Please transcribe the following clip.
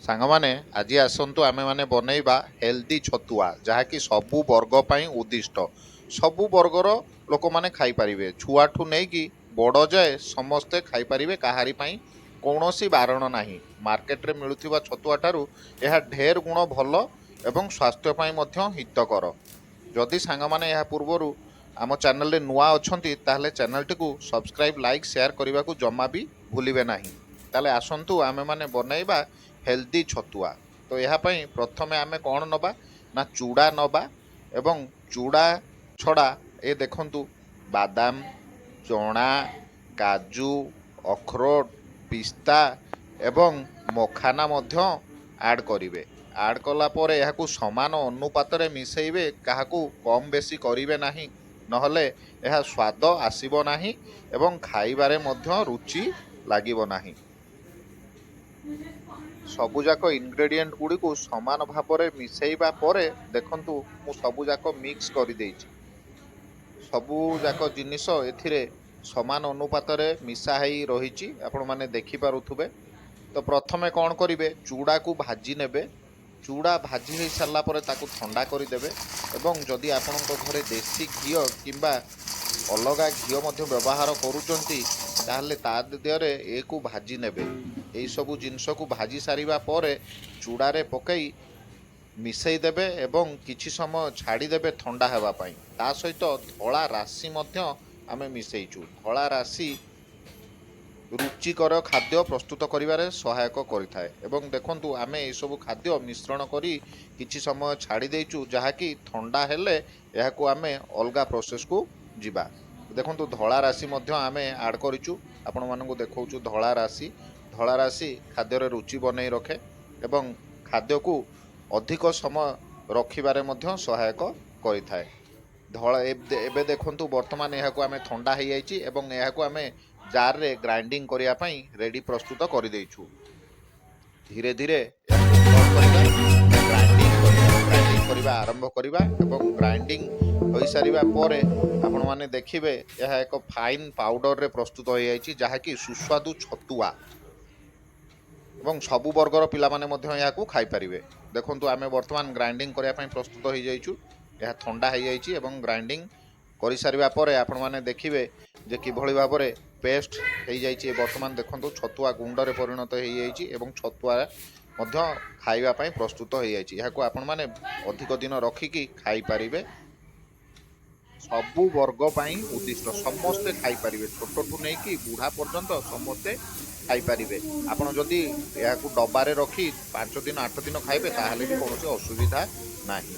ସାଙ୍ଗମାନେ ଆଜି ଆସନ୍ତୁ ଆମେମାନେ ବନେଇବା ହେଲ୍ଦି ଛତୁଆ, ଯାହାକି ସବୁ ବର୍ଗ ପାଇଁ ଉଦ୍ଦିଷ୍ଟ। ସବୁ ବର୍ଗର ଲୋକମାନେ ଖାଇପାରିବେ, ଛୁଆଠୁ ନେଇକି ବଡ଼ ଯାଏ ସମସ୍ତେ ଖାଇପାରିବେ, କାହାରି ପାଇଁ କୌଣସି ବାରଣ ନାହିଁ। ମାର୍କେଟରେ ମିଳୁଥିବା ଛତୁଆ ଠାରୁ ଏହା ଢେର ଗୁଣ ଭଲ ଏବଂ ସ୍ୱାସ୍ଥ୍ୟ ପାଇଁ ମଧ୍ୟ ହିତକର। ଯଦି ସାଙ୍ଗମାନେ ଏହା ପୂର୍ବରୁ ଆମ ଚ୍ୟାନେଲରେ ନୂଆ ଅଛନ୍ତି ତାହେଲେ ଚ୍ୟାନେଲଟିକୁ ସବସ୍କ୍ରାଇବ୍, ଲାଇକ୍, ସେୟାର କରିବାକୁ ଜମା ବି ଭୁଲିବେ ନାହିଁ। ତାହେଲେ ଆସନ୍ତୁ ଆମେମାନେ ବନେଇବା ହେଲ୍ଦି ଛତୁଆ। ତ ଏହା ପାଇଁ ପ୍ରଥମେ ଆମେ କ'ଣ ନେବା ନା ଚୁଡ଼ା ନେବା, ଏବଂ ଚୁଡ଼ା ଛଡ଼ା ଏ ଦେଖନ୍ତୁ ବାଦାମ, ଚଣା, କାଜୁ, ଅଖରୋଟ, ପିସ୍ତା ଏବଂ ମଖାନା ମଧ୍ୟ ଆଡ଼୍ କରିବେ। ଆଡ଼୍ କଲା ପରେ ଏହାକୁ ସମାନ ଅନୁପାତରେ ମିଶାଇବେ, କାହାକୁ କମ୍ ବେଶୀ କରିବେ ନାହିଁ, ନହେଲେ ଏହା ସ୍ୱାଦ ଆସିବ ନାହିଁ ଏବଂ ଖାଇବାରେ ମଧ୍ୟ ରୁଚି ଲାଗିବ ନାହିଁ। ସବୁଯାକ ଇନଗ୍ରେଡ଼ିଏଣ୍ଟ ଗୁଡ଼ିକୁ ସମାନ ଭାବରେ ମିଶାଇବା ପରେ ଦେଖନ୍ତୁ ମୁଁ ସବୁଯାକ ମିକ୍ସ କରିଦେଇଛି। ସବୁଯାକ ଜିନିଷ ଏଥିରେ ସମାନ ଅନୁପାତରେ ମିଶା ହେଇ ରହିଛି, ଆପଣମାନେ ଦେଖିପାରୁଥିବେ। ତ ପ୍ରଥମେ କ'ଣ କରିବେ, ଚୁଡ଼ାକୁ ଭାଜି ନେବେ। ଚୁଡ଼ା ଭାଜି ହେଇସାରିଲା ପରେ ତାକୁ ଥଣ୍ଡା କରିଦେବେ, ଏବଂ ଯଦି ଆପଣଙ୍କ ଘରେ ଦେଶୀ ଘିଅ କିମ୍ବା ଅଲଗା ଘିଅ ମଧ୍ୟ ବ୍ୟବହାର କରୁଛନ୍ତି ତାହେଲେ ତା ଦେହରେ ଏକୁ ଭାଜି ନେବେ। ଏହିସବୁ ଜିନିଷକୁ ଭାଜି ସାରିବା ପରେ ଚୁଡ଼ାରେ ପକାଇ ମିଶାଇ ଦେବେ ଏବଂ କିଛି ସମୟ ଛାଡ଼ିଦେବେ ଥଣ୍ଡା ହେବା ପାଇଁ। ତା ସହିତ ଧଳା ରାଶି ମଧ୍ୟ ଆମେ ମିଶାଇଛୁ। ଧଳା ରାଶି ରୁଚିକର ଖାଦ୍ୟ ପ୍ରସ୍ତୁତ କରିବାରେ ସହାୟକ କରିଥାଏ। ଏବଂ ଦେଖନ୍ତୁ ଆମେ ଏସବୁ ଖାଦ୍ୟ ମିଶ୍ରଣ କରି କିଛି ସମୟ ଛାଡ଼ି ଦେଇଛୁ, ଯାହାକି ଥଣ୍ଡା ହେଲେ ଏହାକୁ ଆମେ ଅଲଗା ପ୍ରୋସେସକୁ ଯିବା। ଦେଖନ୍ତୁ ଧଳା ରାଶି ମଧ୍ୟ ଆମେ ଆଡ଼୍ କରିଛୁ, ଆପଣମାନଙ୍କୁ ଦେଖାଉଛୁ ଧଳା ରାଶି। ଧଳା ରାଶି ଖାଦ୍ୟରେ ରୁଚି ବନେଇ ରଖେ ଏବଂ ଖାଦ୍ୟକୁ ଅଧିକ ସମୟ ରଖିବାରେ ମଧ୍ୟ ସହାୟକ କରିଥାଏ। ଏବେ ଦେଖନ୍ତୁ ବର୍ତ୍ତମାନ ଏହାକୁ ଆମେ ଥଣ୍ଡା ହେଇଯାଇଛି ଏବଂ ଏହାକୁ ଆମେ ଜାରରେ ଗ୍ରାଇଣ୍ଡିଙ୍ଗ କରିବା ପାଇଁ ରେଡ଼ି ପ୍ରସ୍ତୁତ କରିଦେଇଛୁ। ଧୀରେ ଧୀରେ ଗ୍ରାଇଣ୍ଡିଙ୍ଗ କରିବା ଆରମ୍ଭ କରିବା ଏବଂ ଗ୍ରାଇଣ୍ଡିଙ୍ଗ ହୋଇସାରିବା ପରେ ଆପଣମାନେ ଦେଖିବେ ଏହା ଏକ ଫାଇନ୍ ପାଉଡରରେ ପ୍ରସ୍ତୁତ ହୋଇଯାଇଛି, ଯାହାକି ସୁସ୍ୱାଦୁ ଛତୁଆ ଏବଂ ସବୁ ବର୍ଗର ପିଲାମାନେ ମଧ୍ୟ ଏହାକୁ ଖାଇପାରିବେ। ଦେଖନ୍ତୁ ଆମେ ବର୍ତ୍ତମାନ ଗ୍ରାଇଣ୍ଡିଙ୍ଗ କରିବା ପାଇଁ ପ୍ରସ୍ତୁତ ହୋଇଯାଇଛୁ। ଏହା ଥଣ୍ଡା ହୋଇଯାଇଛି ଏବଂ ଗ୍ରାଇଣ୍ଡିଙ୍ଗ କରିସାରିବା ପରେ ଆପଣମାନେ ଦେଖିବେ ଯେ କିଭଳି ଭାବରେ ପେଷ୍ଟ ହୋଇଯାଇଛି। ବର୍ତ୍ତମାନ ଦେଖନ୍ତୁ ଛତୁଆ ଗୁଣ୍ଡରେ ପରିଣତ ହୋଇଯାଇଛି ଏବଂ ଛତୁଆ ମଧ୍ୟ ଖାଇବା ପାଇଁ ପ୍ରସ୍ତୁତ ହୋଇଯାଇଛି। ଏହାକୁ ଆପଣମାନେ ଅଧିକ ଦିନ ରଖିକି ଖାଇପାରିବେ। ସବୁ ବର୍ଗ ପାଇଁ ଉଦ୍ଦିଷ୍ଟ, ସମସ୍ତେ ଖାଇପାରିବେ, ଛୋଟଠୁ ନେଇକି ବୁଢ଼ା ପର୍ଯ୍ୟନ୍ତ ସମସ୍ତେ ଖାଇପାରିବେ। ଆପଣ ଯଦି ଏହାକୁ ଡବାରେ ରଖି 5 ଦିନ 8 ଦିନ ଖାଇବେ ତାହେଲେ ବି କୌଣସି ଅସୁବିଧା ନାହିଁ।